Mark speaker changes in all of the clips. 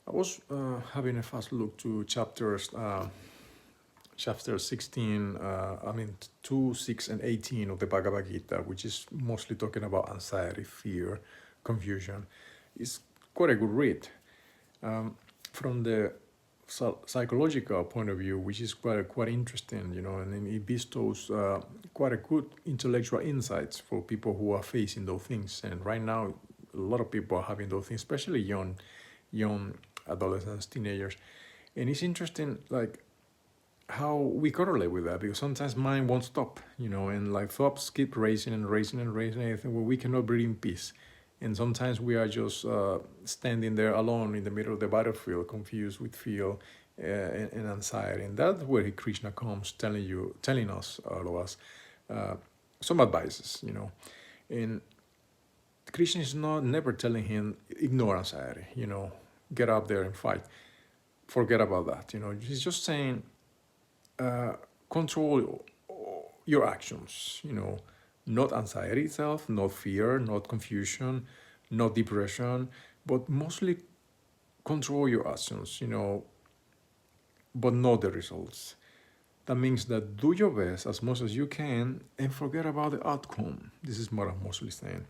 Speaker 1: I was having a fast look to chapter 16, 2, 6, and 18 of the Bhagavad Gita, which is mostly talking about anxiety, fear, confusion. It's quite a good read. From the psychological point of view, which is quite interesting, and it bestows quite a good intellectual insights for people who are facing those things. And right now, a lot of people are having those things, especially young adolescents, teenagers. And it's interesting, like, how we correlate with that, because sometimes mind won't stop, and like thoughts keep racing and racing and racing, and I think, well, we cannot breathe in peace. And sometimes we are just standing there alone in the middle of the battlefield, confused with fear and anxiety. And that's where Krishna comes telling us, all of us, some advices, And Krishna is never telling him, ignore anxiety, get up there and fight. Forget about that, He's just saying, control your actions, not anxiety itself, not fear, not confusion, not depression, but mostly control your actions, but not the results. That means that do your best as much as you can and forget about the outcome. This is what I'm mostly saying.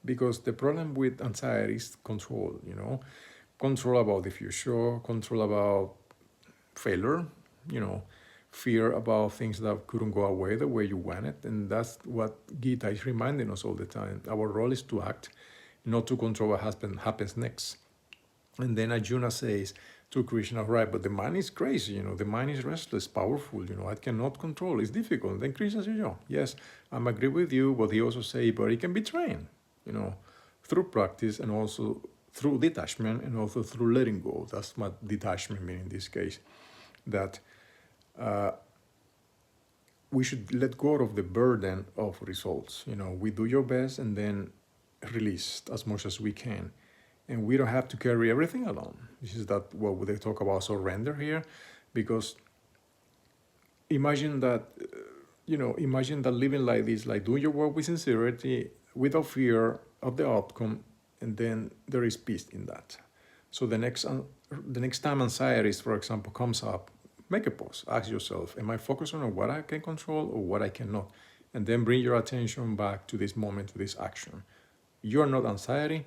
Speaker 1: Because the problem with anxiety is control, control about the future, control about failure, fear about things that couldn't go away the way you want it. And that's what Gita is reminding us all the time. Our role is to act, not to control what happens next. And then Arjuna says to Krishna, right, but the mind is crazy, the mind is restless, powerful, I cannot control, it's difficult. Then Krishna says, yes, I'm agree with you, but he also says, but it can be trained, through practice and also through detachment and also through letting go. That's what detachment means in this case, that we should let go of the burden of results. We do your best and then release as much as we can. And we don't have to carry everything alone. This is what they talk about surrender here, because imagine that, imagine that living like this, like doing your work with sincerity, without fear of the outcome, and then there is peace in that. So the next time anxiety, for example, comes up, make a pause. Ask yourself, am I focused on what I can control or what I cannot? And then bring your attention back to this moment, to this action. You are not anxiety.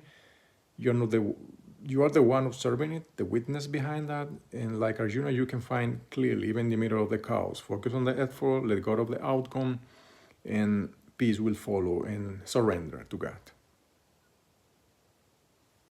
Speaker 1: You are the one observing it, the witness behind that. And like Arjuna, you can find clearly, even in the middle of the chaos. Focus on the effort, let go of the outcome, and peace will follow, and surrender to God.